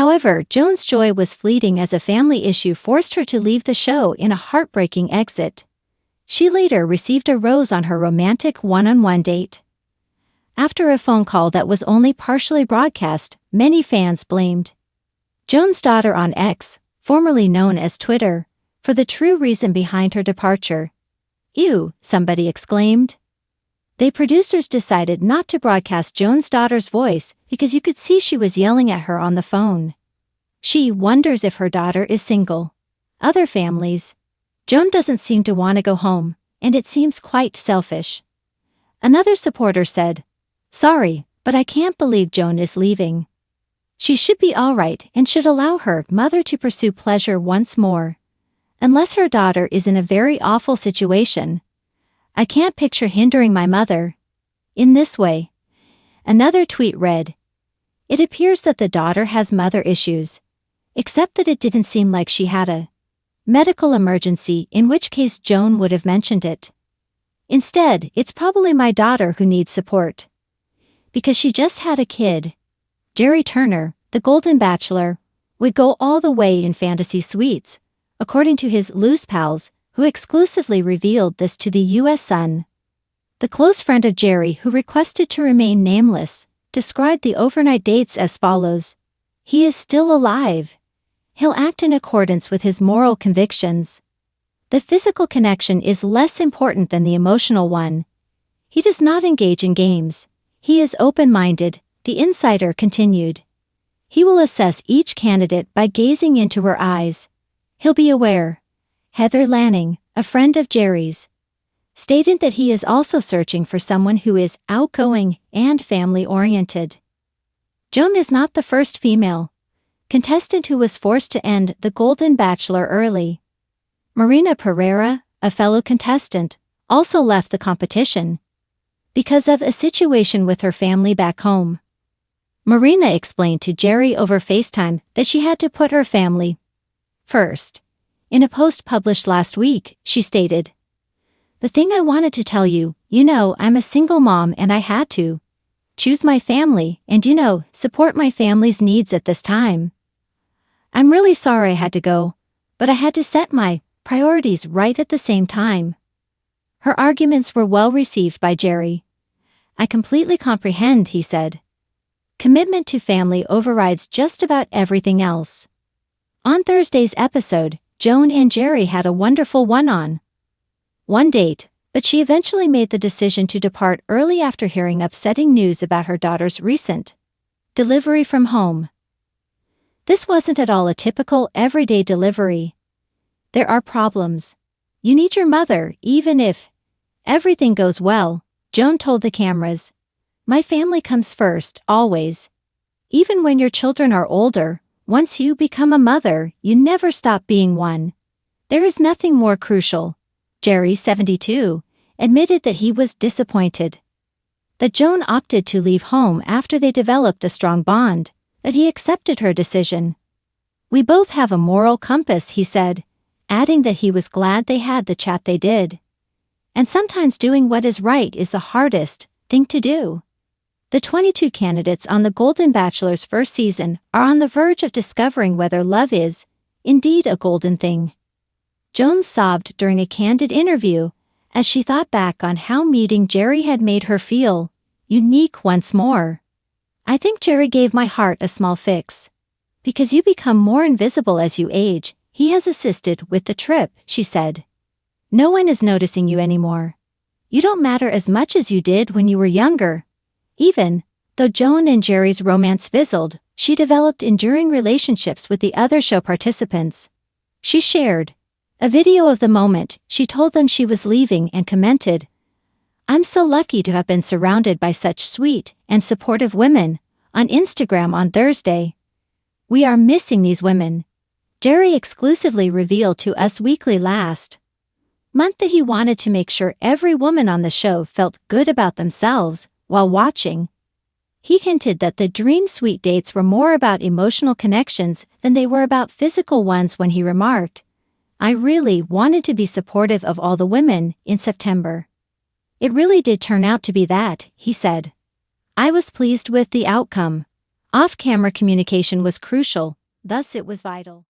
However, Joan's joy was fleeting as a family issue forced her to leave the show in a heartbreaking exit. She later received a rose on her romantic one-on-one date. After a phone call that was only partially broadcast, many fans blamed Joan's daughter on X, formerly known as Twitter, for the true reason behind her departure. "Ew," somebody exclaimed. The producers decided not to broadcast Joan's daughter's voice because you could see she was yelling at her on the phone. She wonders if her daughter is single. Other families. Joan doesn't seem to want to go home, and it seems quite selfish. Another supporter said, "Sorry, but I can't believe Joan is leaving. She should be all right and should allow her mother to pursue pleasure once more. Unless her daughter is in a very awful situation. I can't picture hindering my mother in this way." Another tweet read, "It appears that the daughter has mother issues, except that it didn't seem like she had a medical emergency, in which case Joan would have mentioned it. Instead, it's probably my daughter who needs support. Because she just had a kid." Jerry Turner, the Golden Bachelor, would go all the way in fantasy suites, according to his loose pals, who exclusively revealed this to the U.S. Sun. The close friend of Jerry, who requested to remain nameless, described the overnight dates as follows: "He is still alive. He'll act in accordance with his moral convictions. The physical connection is less important than the emotional one. He does not engage in games. He is open-minded," the insider continued. "He will assess each candidate by gazing into her eyes. He'll be aware." Heather Lanning, a friend of Jerry's, stated that he is also searching for someone who is outgoing and family-oriented. Joan is not the first female contestant who was forced to end The Golden Bachelor early. Marina Pereira, a fellow contestant, also left the competition because of a situation with her family back home. Marina explained to Jerry over FaceTime that she had to put her family first. In a post published last week, she stated, "The thing I wanted to tell you, I'm a single mom and I had to choose my family and support my family's needs at this time. I'm really sorry I had to go, but I had to set my priorities right at the same time." Her arguments were well received by Jerry. "I completely comprehend," he said. "Commitment to family overrides just about everything else." On Thursday's episode, Joan and Jerry had a wonderful one-on-one date, but she eventually made the decision to depart early after hearing upsetting news about her daughter's recent delivery from home. This wasn't at all a typical everyday delivery. There are problems. You need your mother, even if everything goes well, Joan told the cameras. "My family comes first, always. Even when your children are older, once you become a mother, you never stop being one. There is nothing more crucial." Jerry, 72, admitted that he was disappointed that Joan opted to leave home after they developed a strong bond, that he accepted her decision. "We both have a moral compass," he said, adding that he was glad they had the chat they did. "And sometimes doing what is right is the hardest thing to do." The 22 candidates on The Golden Bachelor's first season are on the verge of discovering whether love is indeed a golden thing. Joan sobbed during a candid interview as she thought back on how meeting Jerry had made her feel unique once more. "I think Jerry gave my heart a small fix. Because you become more invisible as you age, he has assisted with the trip," she said. "No one is noticing you anymore. You don't matter as much as you did when you were younger." Even though Joan and Jerry's romance fizzled, she developed enduring relationships with the other show participants. She shared a video of the moment she told them she was leaving and commented, "I'm so lucky to have been surrounded by such sweet and supportive women," on Instagram on Thursday. "We are missing these women," Jerry exclusively revealed to Us Weekly last month that he wanted to make sure every woman on the show felt good about themselves while watching. He hinted that the dream suite dates were more about emotional connections than they were about physical ones when he remarked, "I really wanted to be supportive of all the women in September. It really did turn out to be that," he said. "I was pleased with the outcome. Off-camera communication was crucial, thus it was vital.